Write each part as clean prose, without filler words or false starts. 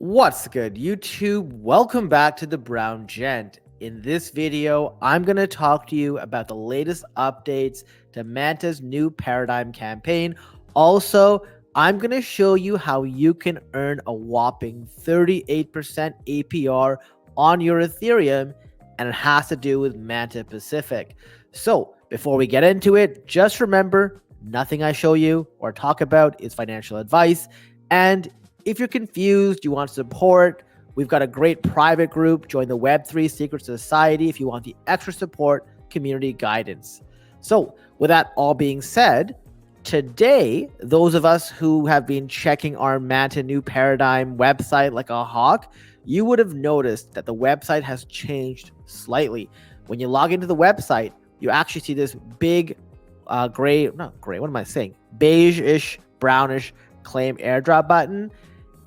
What's good, YouTube? Welcome back to the Brown Gent. In this video, I'm going to talk to you about the latest updates to Manta's new Paradigm campaign. Also, I'm going to show you how you can earn a whopping 38% APR on your Ethereum, and it has to do with Manta Pacific. So, before we get into it, just remember, nothing I show you or talk about is financial advice, and if you're confused, you want support, we've got a great private group. Join the Web3 Secret Society if you want the extra support, community guidance. So with that all being said, today, those of us who have been checking our Manta New Paradigm website like a hawk, you would have noticed that the website has changed slightly. When you log into the website, you actually see this big beige-ish, brownish claim airdrop button.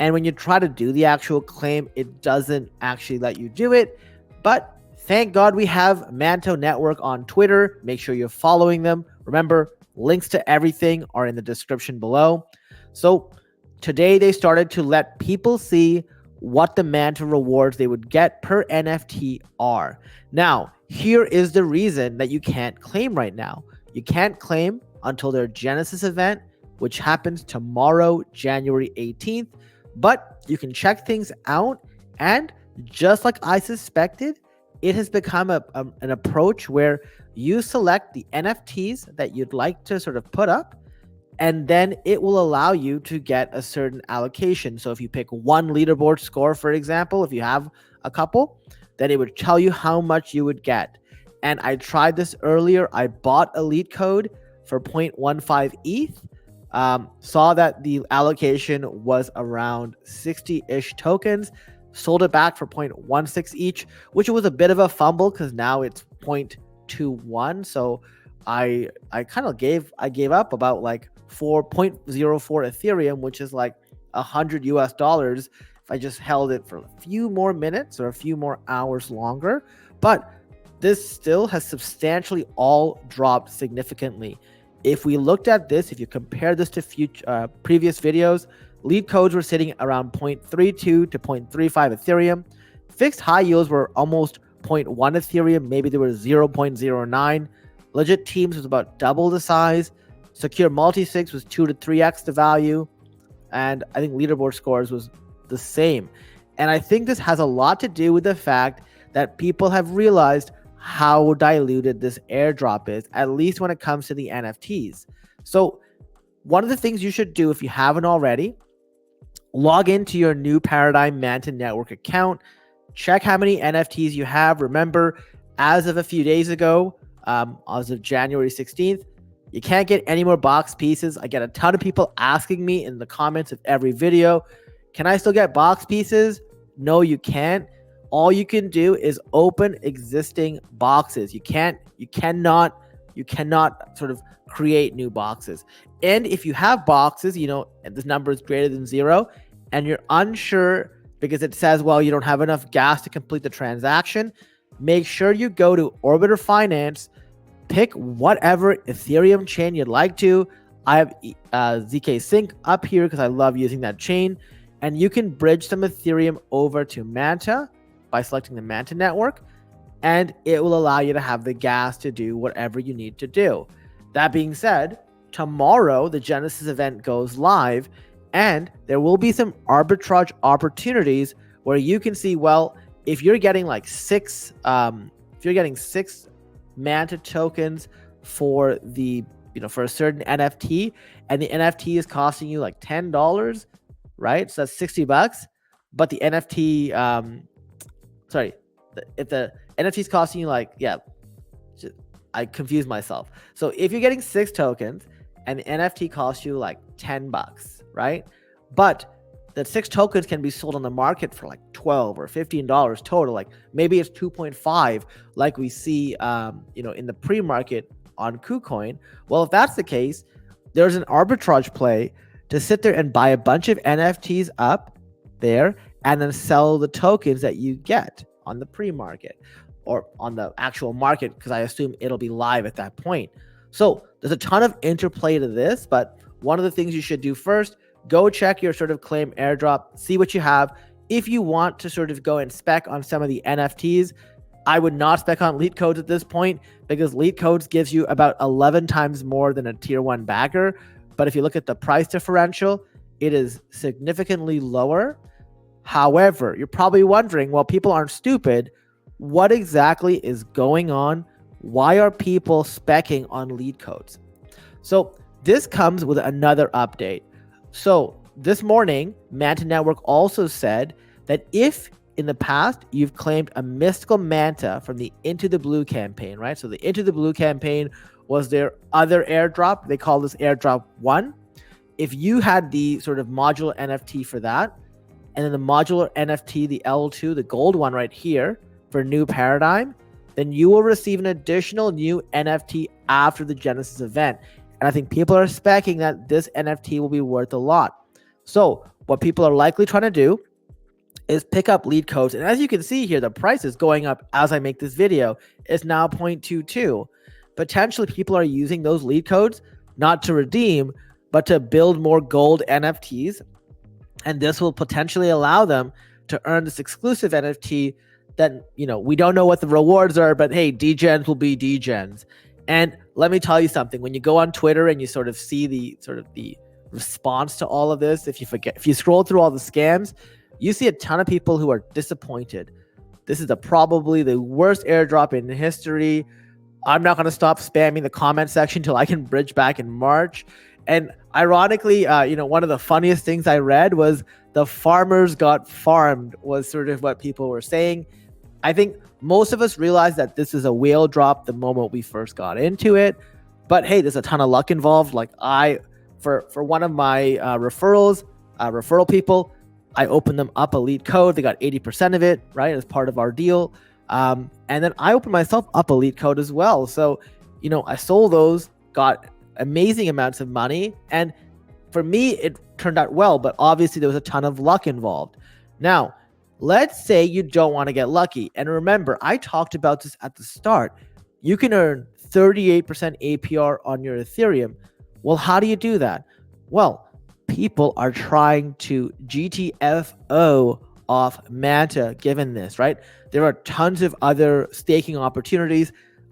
And when you try to do the actual claim, it doesn't actually let you do it. But thank God we have Manta Network on Twitter. Make sure you're following them. Remember, links to everything are in the description below. So today they started to let people see what the Manta rewards they would get per NFT are. Now, here is the reason that you can't claim right now. You can't claim until their Genesis event, which happens tomorrow, January 18th. But you can check things out, and just like I suspected, it has become an approach where you select the NFTs that you'd like to sort of put up, and then it will allow you to get a certain allocation. So if you pick one leaderboard score, for example, if you have a couple, then it would tell you how much you would get. And I tried this earlier. I bought Elite Code for 0.15 ETH. Saw that the allocation was around 60-ish tokens, sold it back for 0.16 each, which was a bit of a fumble because now it's 0.21. So I gave up about like 4.04 Ethereum, which is like $100 if I just held it for a few more minutes or a few more hours longer. But this still has substantially all dropped significantly. If we looked at this, if you compare this to previous videos, lead codes were sitting around 0.32 to 0.35 Ethereum. Fixed high yields were almost 0.1 Ethereum. Maybe they were 0.09. Legit teams was about double the size. Secure multi-sigs was 2 to 3x the value. And I think leaderboard scores was the same. And I think this has a lot to do with the fact that people have realized how diluted this airdrop is, at least when it comes to the NFTs. So one of the things you should do if you haven't already, log into your new Paradigm Manta Network account, check how many NFTs you have. Remember, as of a few days ago, as of January 16th, you can't get any more box pieces. I get a ton of people asking me in the comments of every video, can I still get box pieces? No, you can't. All you can do is open existing boxes. You cannot sort of create new boxes. And if you have boxes, and this number is greater than 0, and you're unsure because it says, well, you don't have enough gas to complete the transaction, make sure you go to Orbiter Finance, pick whatever Ethereum chain you'd like to. I have ZK Sync up here because I love using that chain. And you can bridge some Ethereum over to Manta by selecting the Manta network, and it will allow you to have the gas to do whatever you need to do. That being said, tomorrow the Genesis event goes live, and there will be some arbitrage opportunities where you can see, well, if you're getting like six Manta tokens for the for a certain NFT, and the NFT is costing you like $10, right? So that's $60, but the NFT if the NFT is costing you I confused myself. So if you're getting 6 tokens and the NFT costs you like $10, right? But the 6 tokens can be sold on the market for like $12 or $15 total. Like maybe it's 2.5, like we see, in the pre-market on KuCoin. Well, if that's the case, there's an arbitrage play to sit there and buy a bunch of NFTs up there and then sell the tokens that you get on the pre-market or on the actual market, because I assume it'll be live at that point. So there's a ton of interplay to this, but one of the things you should do first, go check your sort of claim airdrop, see what you have. if you want to sort of go and spec on some of the NFTs, I would not spec on lead codes at this point because lead codes gives you about 11 times more than a tier 1 backer. But if you look at the price differential, it is significantly lower. However, you're probably wondering, well, people aren't stupid. What exactly is going on? Why are people specking on lead codes? So this comes with another update. So this morning, Manta Network also said that if in the past you've claimed a mystical Manta from the Into the Blue campaign, right? So the Into the Blue campaign was their other airdrop. They call this airdrop 1. If you had the sort of modular NFT for that, and then the modular NFT, the L2, the gold one right here for New Paradigm, then you will receive an additional new NFT after the Genesis event. And I think people are specking that this NFT will be worth a lot. So what people are likely trying to do is pick up lead codes. And as you can see here, the price is going up as I make this video. It's now 0.22. Potentially people are using those lead codes not to redeem, but to build more gold NFTs. And this will potentially allow them to earn this exclusive NFT that, we don't know what the rewards are, but hey, degens will be degens. And let me tell you something, when you go on Twitter and you sort of see the response to all of this, if you scroll through all the scams, you see a ton of people who are disappointed. This is probably the worst airdrop in history. I'm not going to stop spamming the comment section until I can bridge back in March. And ironically, one of the funniest things I read was the farmers got farmed was sort of what people were saying. I think most of us realized that this is a whale drop the moment we first got into it. But hey, there's a ton of luck involved. Like for one of my referral people, I opened them up a lead code. They got 80% of it, right, as part of our deal. And then I opened myself up a lead code as well. So, I sold those, got amazing amounts of money. And for me, it turned out well, but obviously there was a ton of luck involved. Now, let's say you don't want to get lucky. And remember, I talked about this at the start. You can earn 38% APR on your Ethereum. Well, how do you do that? Well, people are trying to GTFO off Manta given this, right? There are tons of other staking opportunities.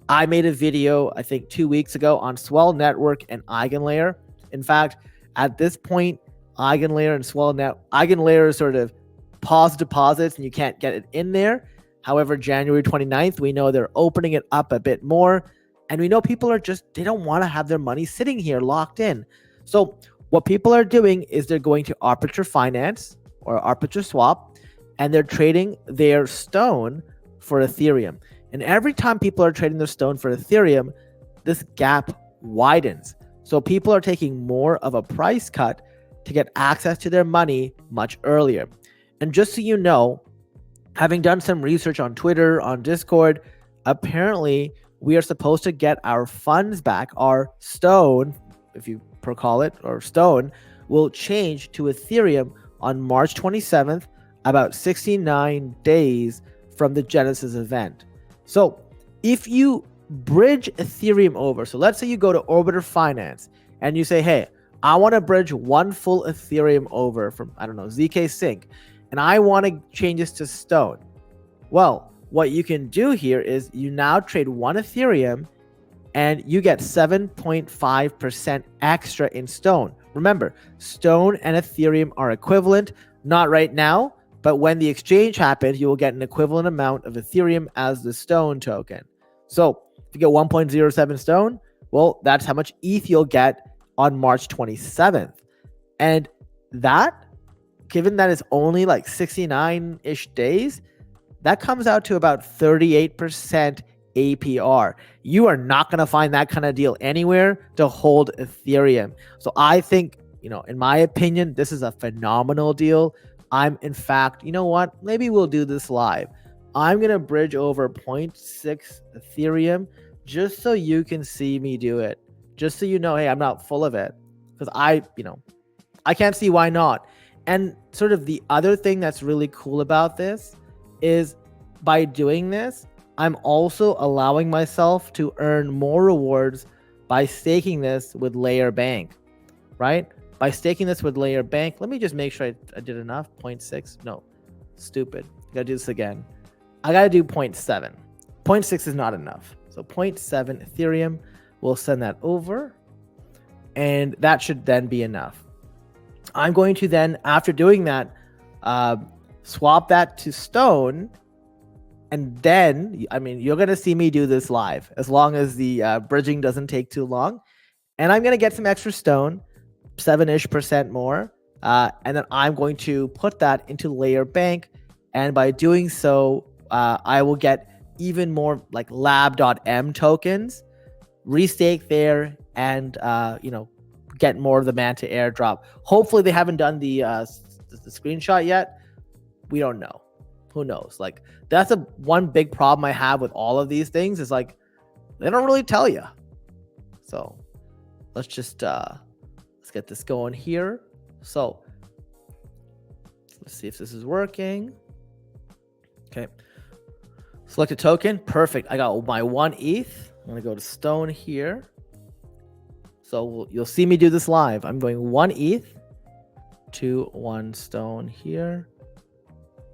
I made a video, I think 2 weeks ago on Swell Network and EigenLayer. In fact, at this point, EigenLayer and EigenLayer is sort of pause deposits and you can't get it in there. However, January 29th, we know they're opening it up a bit more. And we know people are they don't want to have their money sitting here locked in. So what people are doing is they're going to Arbiter Finance or Arbiter Swap, and they're trading their stone for Ethereum. And every time people are trading their stone for Ethereum, this gap widens. So people are taking more of a price cut to get access to their money much earlier. And just so you know, having done some research on Twitter, on Discord, apparently we are supposed to get our funds back. Our stone, if you call it, or stone, will change to Ethereum on March 27th, about 69 days from the Genesis event. So if you bridge Ethereum over, so let's say you go to Arbiter Finance and you say, hey, I want to bridge one full Ethereum over from, ZK Sync, and I want to change this to Stone. Well, what you can do here is you now trade one Ethereum and you get 7.5% extra in Stone. Remember, Stone and Ethereum are equivalent, not right now, but when the exchange happens, you will get an equivalent amount of Ethereum as the Stone token. So if you get 1.07 Stone, well, that's how much ETH you'll get on March 27th. And that, given that it's only like 69-ish days, that comes out to about 38% APR. You are not going to find that kind of deal anywhere to hold Ethereum. So I think, in my opinion, this is a phenomenal deal. In fact, you know what? Maybe we'll do this live. I'm going to bridge over 0.6 Ethereum just so you can see me do it. Just so you know, hey, I'm not full of it. Because I can't see why not. And sort of the other thing that's really cool about this is by doing this, I'm also allowing myself to earn more rewards by staking this with Layer Bank, right? By staking this with Layer Bank, let me just make sure I did enough. 0.6, no. Stupid. Gotta do this again. I gotta do 0.7. 0.6 is not enough. So 0.7 Ethereum, we'll send that over. And that should then be enough. I'm going to then, after doing that, swap that to Stone. And then, I mean, you're going to see me do this live as long as the bridging doesn't take too long. And I'm going to get some extra Stone, 7-ish% more. And then I'm going to put that into Layer Bank. And by doing so, I will get even more like lab.m tokens, restake there, and get more of the Manta airdrop. Hopefully they haven't done the screenshot yet. We don't know. Who knows? Like, that's one big problem I have with all of these things is like they don't really tell you. So let's just let's get this going here. So let's see if this is working. Okay. Select a token. Perfect. I got my 1 ETH. I'm going to go to Stone here. So you'll see me do this live. I'm going 1 ETH to 1 Stone here.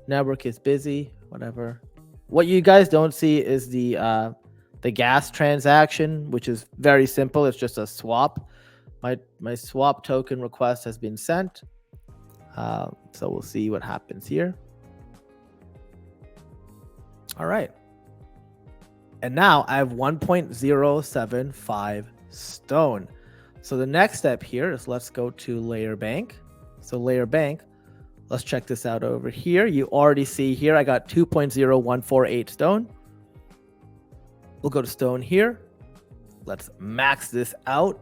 Network is busy. Whatever. What you guys don't see is the gas transaction, which is very simple. It's just a swap. My swap token request has been sent. So we'll see what happens here. All right. And now I have 1.075 Stone. So the next step here is let's go to Layer Bank. So Layer Bank, let's check this out over here. You already see here I got 2.0148 Stone. We'll go to Stone here. Let's max this out.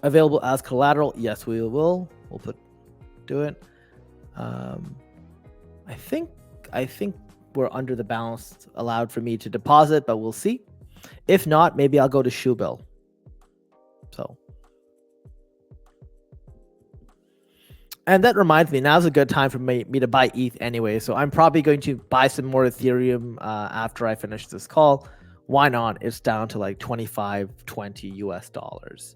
Available as collateral. Yes, we will. We'll do it. I think we're under the balance allowed for me to deposit, but we'll see. If not, maybe I'll go to Shoebill. So, and that reminds me, now's a good time for me to buy ETH anyway. So I'm probably going to buy some more Ethereum after I finish this call. Why not? It's down to like 25, 20 US dollars.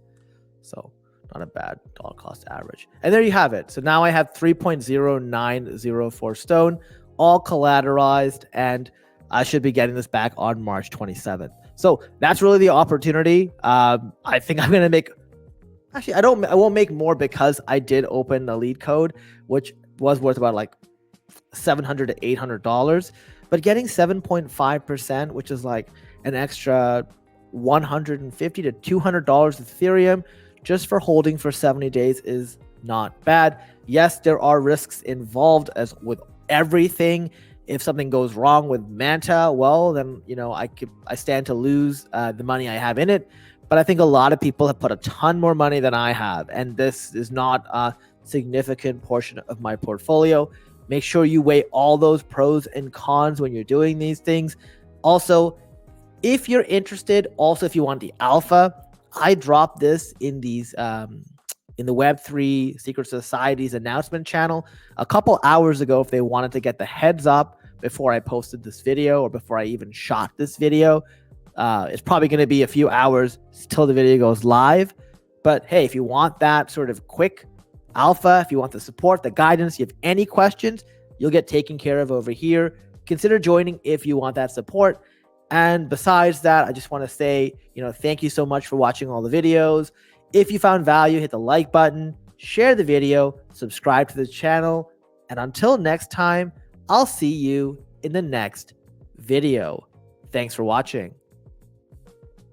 So not a bad dollar cost average. And there you have it. So now I have 3.0904 Stone, all collateralized, and I should be getting this back on March 27th. So that's really the opportunity. I think I'm going to make, actually, I won't make more because I did open the lead code, which was worth about like $700 to $800, but getting 7.5%, which is like an extra $150 to $200 Ethereum just for holding for 70 days is not bad. Yes, there are risks involved as with everything. If something goes wrong with Manta, well, then I stand to lose the money I have in it. But I think a lot of people have put a ton more money than I have, and this is not a significant portion of my portfolio. Make sure you weigh all those pros and cons when you're doing these things. Also, if you're interested, if you want the alpha, I dropped this in these in the Web3 Secret Society's announcement channel a couple hours ago. If they wanted to get the heads up before I posted this video or before I even shot this video, it's probably going to be a few hours till the video goes live. But hey, if you want that sort of quick alpha, if you want the support, the guidance, you have any questions, you'll get taken care of over here. Consider joining if you want that support. And besides that, I just want to say, thank you so much for watching all the videos. If you found value, hit the like button, share the video, subscribe to the channel. And until next time, I'll see you in the next video. Thanks for watching.